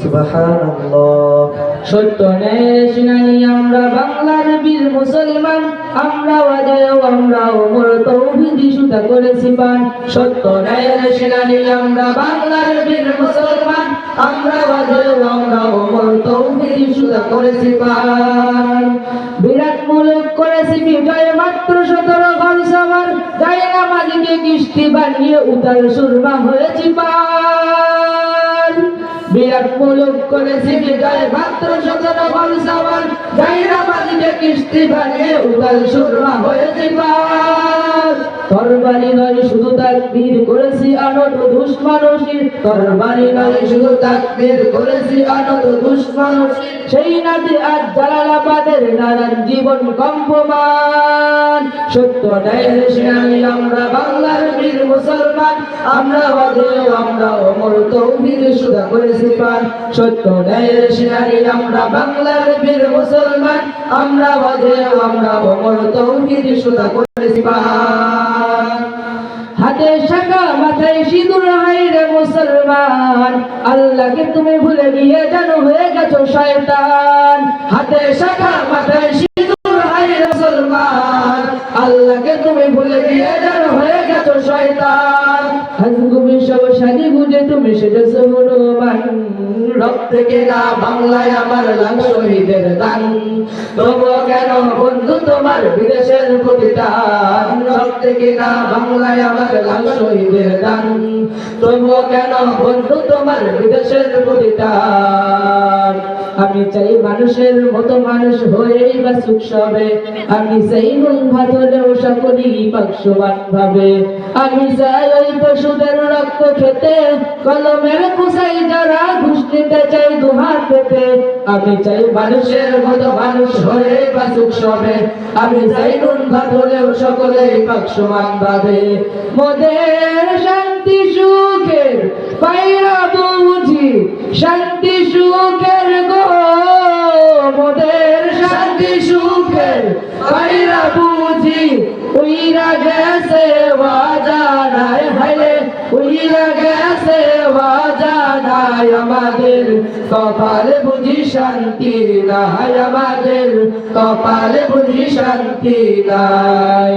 সুবহানাল্লাহ। সত্য ন্যায়ের সেনানী আমরা বাংলার বীর মুসলমান, আমরা ওয়াজেও আমরাও মোর তৌহিদি সুতা করেছি পান। সত্য ন্যায়ের সেনানী আমরা বাংলার বীর মুসলমান, আমরা ওয়াজেও আমরাও মোর তৌহিদি সুতা করেছি পান। বিরাট মুলুক করেছি বিজয় মাত্র 17 ঘর সবার, যাই নামাজকে কিস্তি বানিয়ে উতাল সুরমা হয়েছি পান। বিরাট মুলুক করেছি বিজয় মাত্র 17 ঘর সবার, যাই নামাজকে কিস্তি বানিয়ে উতাল সুরমা হয়েছি পান। তরবারি নয় শুধু তাকবীর করেছি আনত দুশমনশীর, তরবারি নয় শুধু তাকবীর করেছি আনত দুশমনশীর, সেই নাতে আজ জালালাবাদের নানান জীবন কম্পমান। সত্য ন্যায়ের সেনানী আমরা বাংলার বীর মুসলমান, আমরা ওয়াজেও আমরা অমর তৌহিদ সুতা করেছি পান। সত্য ন্যায়ের সেনানী আমরা বাংলার বীর মুসলমান, আমরা ওয়াজেও আমরা অমর তৌহিদ সুতা করেছি পান। হাতে শাখা মাথায় সিঁদুর হাইরে মুসলমান, আল্লাহকে তুমি ভুলে গিয়ে যেন হয়ে গেছো শয়তান। হাতে শাখা মাথায় সিঁদুর হাইরে মুসলমান, আল্লাহকে তুমি ভুলে গিয়ে যেন হয়ে গেছো শয়তান। হাজগুবি সব সাজি বুঝে তুমি সেজেছো হনুমান, রক্তে কেনা বাংলায় আমার লাল শহীদের দান। তবুও কেন বন্ধু তোমার বিদেশের প্রতিদান, রক্তে কেনা বাংলায় আমার লাল শহীদের দান। তবুও কেন বন্ধু তোমার বিদেশের প্রতিদান। আমি চাই মানুষের মতো মানুষ হয়েই বাঁচুক সবে, আমি চাই নুন ভাত হলেও সকলেই পাক সমান ভাবে। আমি চাই ওই পশুদের রক্ত খেতে, কলমের কুসাই যারা ঘুষ নিতে চাই দুহাত পেতে। আমি চাই মানুষের মতো মানুষ হয়ে বাঁচুক সবে, আমি চাই নুন ভাত হলেও সকলেই পাক সমান ভাবে। মোদের শান্তি সুখের পাইরা বুঝি শান্তি সুখের গো, মোদের শান্তি সুখের পাইরা বুঝি উইরা গেছে ওয়াজানায় হাইরে, উইরা গেছে ওয়াজানায়। আমাদের কপালে বুঝি শান্তি নাই, আমাদের কপালে বুঝি শান্তি নাই।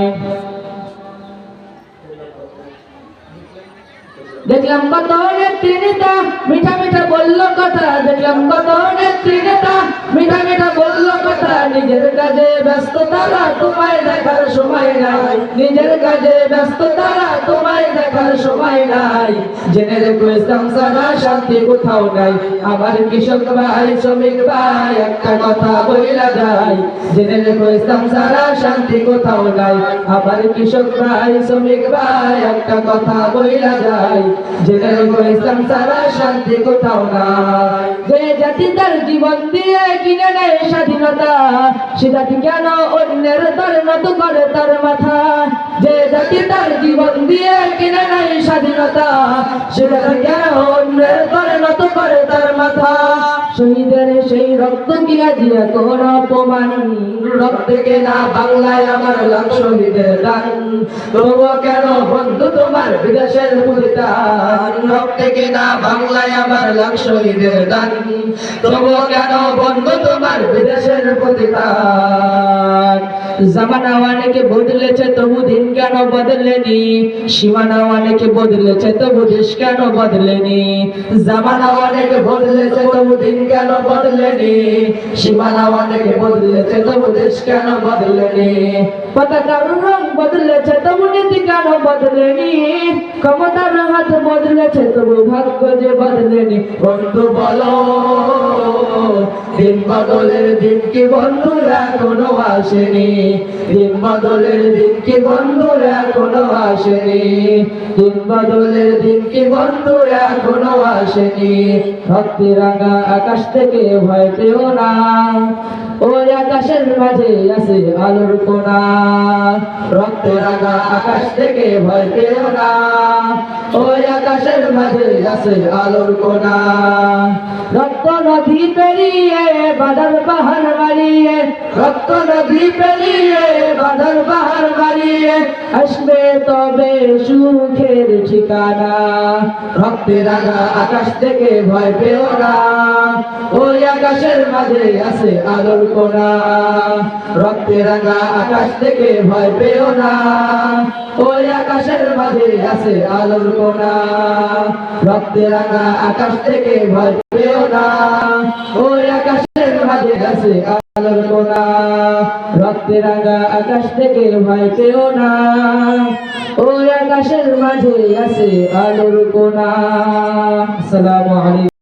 দেখলাম কত নেত্রী নেতা মিঠা মিঠা বললো কথা, দেখলাম কত নেত্রী নেতা মিঠা মিঠা বললো কথা। নিজের কাজে ব্যস্ত তারা তোমায় দেখার সময় নাই, নিজের কাজে ব্যস্ত তারা তোমায় দেখার সময় নাই। জেনে রেখো ইসলাম ছাড়া শান্তি কোথাও নাই, আমার কৃষক ভাই শ্রমিক ভাই একটা কথা বইলা যায়। জেনে রেখো ইসলাম ছাড়া শান্তি কোথাও নাই, আমার কৃষক ভাই শ্রমিক ভাই একটা কথা বইলা যায়। জেনে রেখো ইসলাম ছাড়া শান্তি কোথাও নাই। যে জাতি তার জীবন দিয়ে কিনে নেয় স্বাধীনতা, সে জাতি কেন অন্যের তার নত করে তার মাথা। যে জাতি তার জীবন দিয়ে কিনে নেয় স্বাধীনতা, সে জাতি কেন অন্যের তার নত করে তার মাথা। শহীদের সেই রক্ত কিনা দিয়া কোন অপমান, রক্তে কেনা বাংলায় আমার লাখ শহীদের দান। তবুও কেন বন্ধু তোমার বিদেশের প্রতিদান, রক্তে কেনা বাংলায় আমার লাখ শহীদের দান। তবুও কেন বন্ধু তোমার বিদেশের প্রতিদান। জামানা অনেকে বদলেছে তবু দিন কেন বদলেনি, সীমানা অনেকে বদলেছে তবু দেশ কেন বদলেনি। জামানা অনেকে বদলেছে তবু দিন কেন বদলেনি, সীমানা অনেকে বদলেছে তবু দেশ কেন বদলেনি। পতাকার রং বদলেছে তবু নীতি কেন বদলেনি, ক্ষমতার হাত বদলেছে তবু ভাগ্য যে বদলেনি। বন্ধু বলো দিন বদলের দিন কি বন্ধুরা এখনো আসেনি, দিন বদলের দিন কি বন্ধুরা এখনো আসেনি, দিন বদলের দিন কি বন্ধুরা এখনো আসেনি। ভক্তি রাঙা আকাশ থেকে ভয় পেও না, ওই আকাশের মাঝে আছে আলোর কোনা। রক্ত রাঙা আকাশ থেকে ভয় পেও না, ওই আকাশের মাঝে আছে আলোর কোনা। রক্ত নদী পেরিয়ে বাধার পাহাড় মারিয়ে, রক্ত নদী পেরিয়ে বাধার পাহাড় মারিয়ে আসবে তবে সুখের ঠিকানা। রক্তে রাঙা আকাশ থেকে ভয় পেও না, ওই আকাশের মাঝে আছে আলোর কোনা। রক্তে রাঙা আকাশ থেকে ভয় পেও না, ওই আকাশের মাঝে আছে আলোর কোনা। রক্তে রাঙা আকাশ থেকে ভয় পেও না, ওই আকাশের মাঝে আছে আলোর কোনা। রক্তে রাঙা আকাশ থেকে ভয় পেও না, ওই আকাশের মাঝে আছে আলোর কোনা। আসসালামু আলাইকুম।